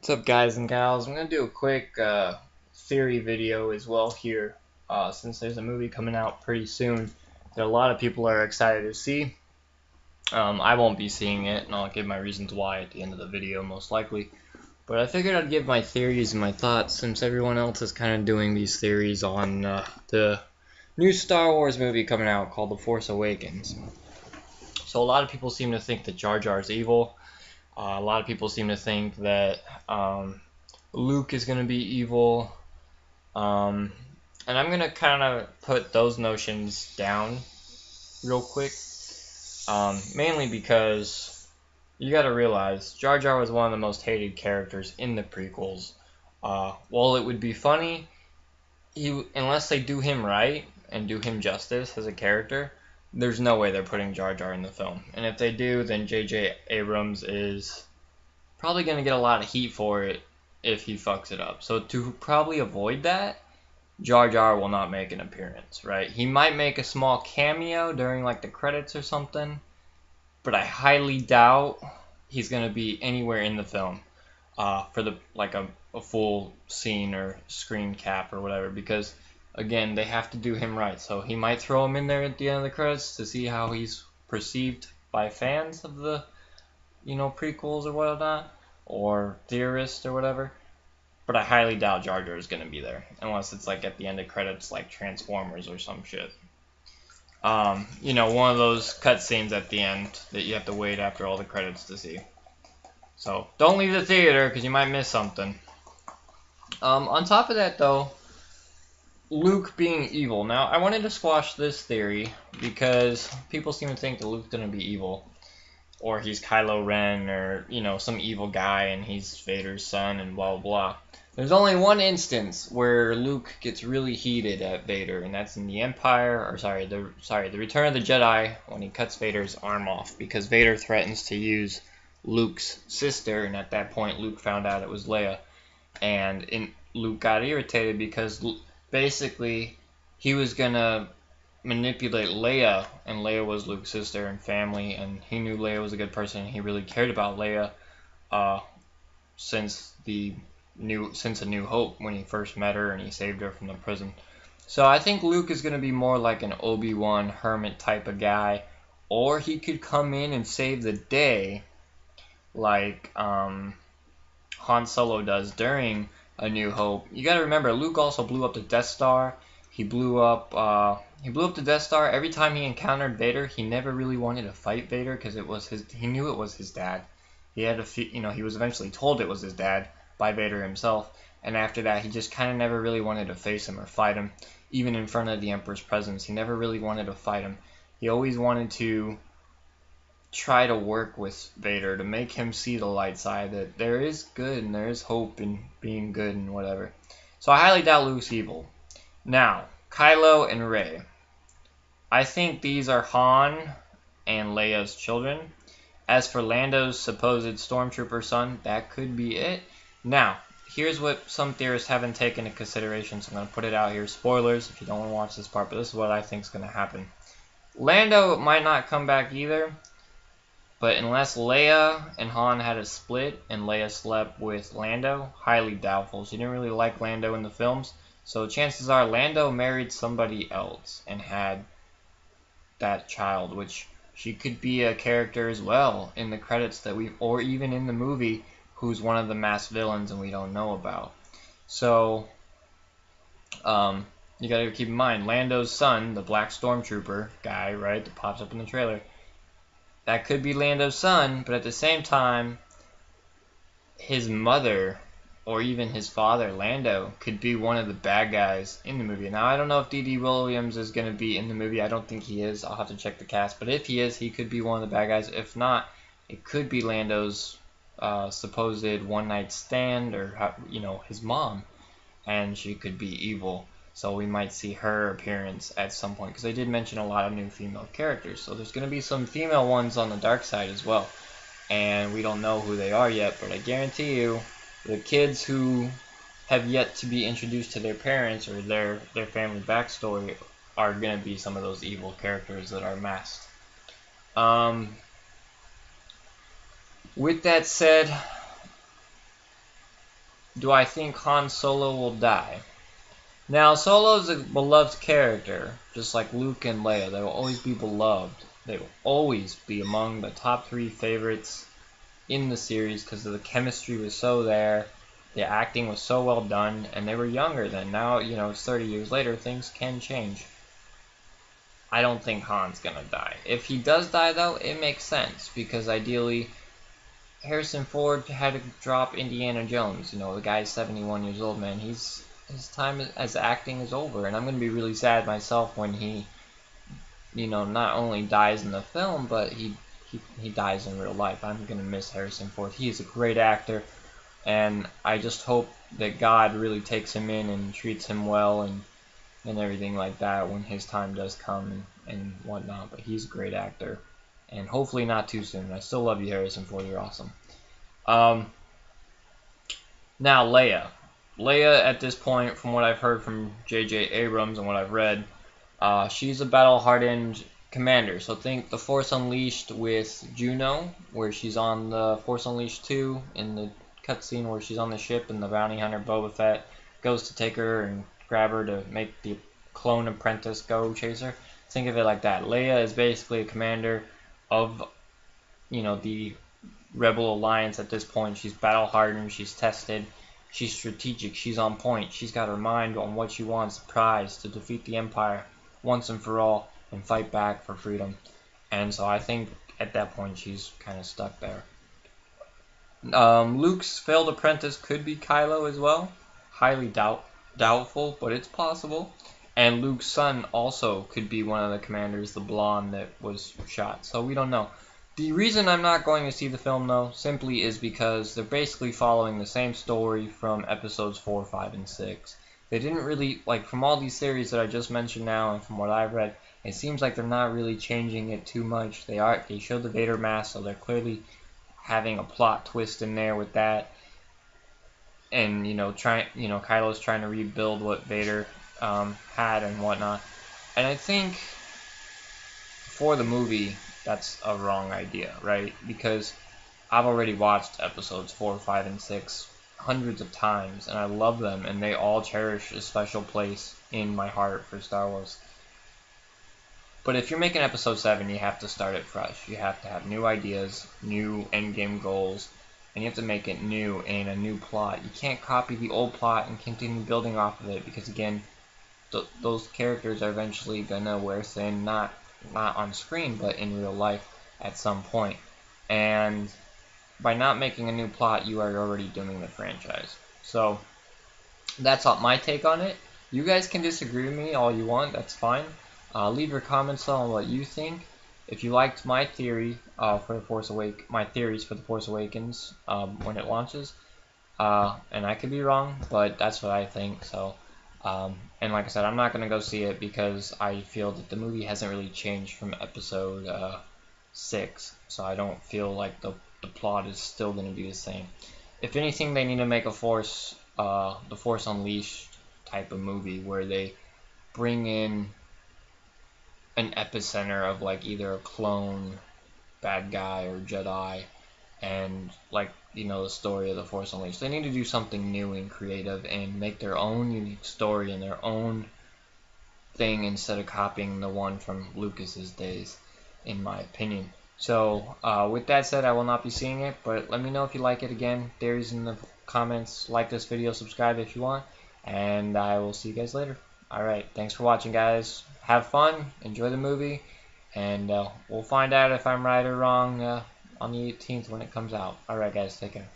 What's up, guys and gals? I'm going to do a quick theory video as well here, since there's a movie coming out pretty soon that a lot of people are excited to see. I won't be seeing it, and I'll give my reasons why at the end of the video, most likely. But I figured I'd give my theories and my thoughts, since everyone else is kind of doing these theories on the new Star Wars movie coming out called The Force Awakens. So a lot of people seem to think that Jar Jar is evil. A lot of people seem to think that Luke is going to be evil. And I'm going to kind of put those notions down real quick. Mainly because you got to realize Jar Jar was one of the most hated characters in the prequels. While it would be funny, unless they do him right and do him justice as a character, there's no way they're putting Jar Jar in the film. And if they do, then J.J. Abrams is probably going to get a lot of heat for it if he fucks it up. So to probably avoid that, Jar Jar will not make an appearance, right? He might make a small cameo during like the credits or something, but I highly doubt he's going to be anywhere in the film for the like a full scene or screen cap or whatever, because again, they have to do him right. So he might throw him in there at the end of the credits to see how he's perceived by fans of the, prequels or whatnot, or theorists or whatever. But I highly doubt Jar Jar is going to be there, unless it's like at the end of credits like Transformers or some shit. One of those cutscenes at the end that you have to wait after all the credits to see. So don't leave the theater because you might miss something. On top of that though, Luke being evil. Now, I wanted to squash this theory because people seem to think that Luke's going to be evil. Or he's Kylo Ren, or, some evil guy and he's Vader's son and blah, blah, blah. There's only one instance where Luke gets really heated at Vader, and that's in the the Return of the Jedi, when he cuts Vader's arm off, because Vader threatens to use Luke's sister, and at that point Luke found out it was Leia. And Luke got irritated because basically he was gonna manipulate Leia, and Leia was Luke's sister and family, and he knew Leia was a good person, and he really cared about Leia since A New Hope, when he first met her and he saved her from the prison. So I think Luke is gonna be more like an Obi-Wan hermit type of guy, or he could come in and save the day like Han Solo does during A New Hope. You gotta remember, Luke also blew up the Death Star. He blew up the Death Star. Every time he encountered Vader, he never really wanted to fight Vader because he knew it was his dad. He was eventually told it was his dad by Vader himself, and after that, he just kind of never really wanted to face him or fight him, even in front of the Emperor's presence. He never really wanted to fight him. He always wanted to try to work with Vader to make him see the light side, that there is good and there is hope in being good and whatever. So I highly doubt Luke's evil. Now, Kylo and Rey. I think these are Han and Leia's children. As for Lando's supposed stormtrooper son, that could be it. Now, here's what some theorists haven't taken into consideration, so I'm going to put it out here. Spoilers if you don't want to watch this part, but this is what I think is going to happen. Lando might not come back either, but unless Leia and Han had a split and Leia slept with Lando, highly doubtful. She didn't really like Lando in the films. So chances are Lando married somebody else and had that child, which she could be a character as well in the credits or even in the movie, who's one of the masked villains and we don't know about. So you gotta keep in mind, Lando's son, the black stormtrooper guy, right, that pops up in the trailer, that could be Lando's son, but at the same time, his mother, or even his father, Lando, could be one of the bad guys in the movie. Now, I don't know if D.D. Williams is going to be in the movie. I don't think he is. I'll have to check the cast. But if he is, he could be one of the bad guys. If not, it could be Lando's supposed one-night stand, or, his mom. And she could be evil. So we might see her appearance at some point, because they did mention a lot of new female characters. So there's going to be some female ones on the dark side as well. And we don't know who they are yet, but I guarantee you, the kids who have yet to be introduced to their parents or their family backstory are going to be some of those evil characters that are masked. With that said, do I think Han Solo will die? Now, Solo's a beloved character, just like Luke and Leia. They will always be beloved. They will always be among the top 3 favorites in the series because the chemistry was so there, the acting was so well done, and they were younger then. Now, you know, it's 30 years later, things can change. I don't think Han's gonna die. If he does die, though, it makes sense, because ideally, Harrison Ford had to drop Indiana Jones. You know, the guy's 71 years old, man. His time as acting is over, and I'm gonna be really sad myself when he, you know, not only dies in the film, but he dies in real life. I'm gonna miss Harrison Ford. He is a great actor, and I just hope that God really takes him in and treats him well and everything like that when his time does come and whatnot. But he's a great actor, and hopefully not too soon. I still love you, Harrison Ford. You're awesome. Now, Leia. Leia, at this point, from what I've heard from J.J. Abrams and what I've read, she's a battle-hardened commander. So think The Force Unleashed with Juno, where she's on the Force Unleashed 2, in the cutscene where she's on the ship and the bounty hunter Boba Fett goes to take her and grab her to make the clone apprentice go chase her. Think of it like that. Leia is basically a commander of, you know, the Rebel Alliance at this point. She's battle-hardened, she's tested, she's strategic, she's on point, she's got her mind on what she wants, the prize, to defeat the Empire once and for all, and fight back for freedom. And so I think at that point she's kind of stuck there. Luke's failed apprentice could be Kylo as well. Highly doubtful, but it's possible. And Luke's son also could be one of the commanders, the blonde that was shot. So we don't know. The reason I'm not going to see the film, though, simply is because they're basically following the same story from episodes 4, 5, and 6. They didn't really, like, from all these series that I just mentioned now and from what I've read, it seems like they're not really changing it too much. They showed the Vader mask, so they're clearly having a plot twist in there with that. And, Kylo's trying to rebuild what Vader had and whatnot. And I think for the movie, that's a wrong idea, right? Because I've already watched episodes 4, 5, and 6 hundreds of times, and I love them, and they all cherish a special place in my heart for Star Wars. But if you're making episode 7, you have to start it fresh. You have to have new ideas, new endgame goals, and you have to make it new and a new plot. You can't copy the old plot and continue building off of it, because again, those characters are eventually gonna wear thin, not on screen, but in real life at some point. And by not making a new plot, you are already dooming the franchise. So that's my take on it. You guys can disagree with me all you want, that's fine. Leave your comments on what you think. If you liked my theory my theories for The Force Awakens when it launches, and I could be wrong, but that's what I think. So, and like I said, I'm not gonna go see it because I feel that the movie hasn't really changed from episode 6. So I don't feel like the plot is still gonna be the same. If anything, they need to make a the Force Unleashed type of movie where they bring in an epicenter of like either a clone bad guy or Jedi, and like, the story of the Force Unleashed. They need to do something new and creative and make their own unique story and their own thing instead of copying the one from Lucas's days, in my opinion. So with that said, I will not be seeing it, but let me know if you like it. Again, theories in the comments. Like this video, subscribe if you want, and I will see you guys later. Alright, thanks for watching, guys. Have fun, enjoy the movie, and we'll find out if I'm right or wrong on the 18th when it comes out. Alright, guys, take care.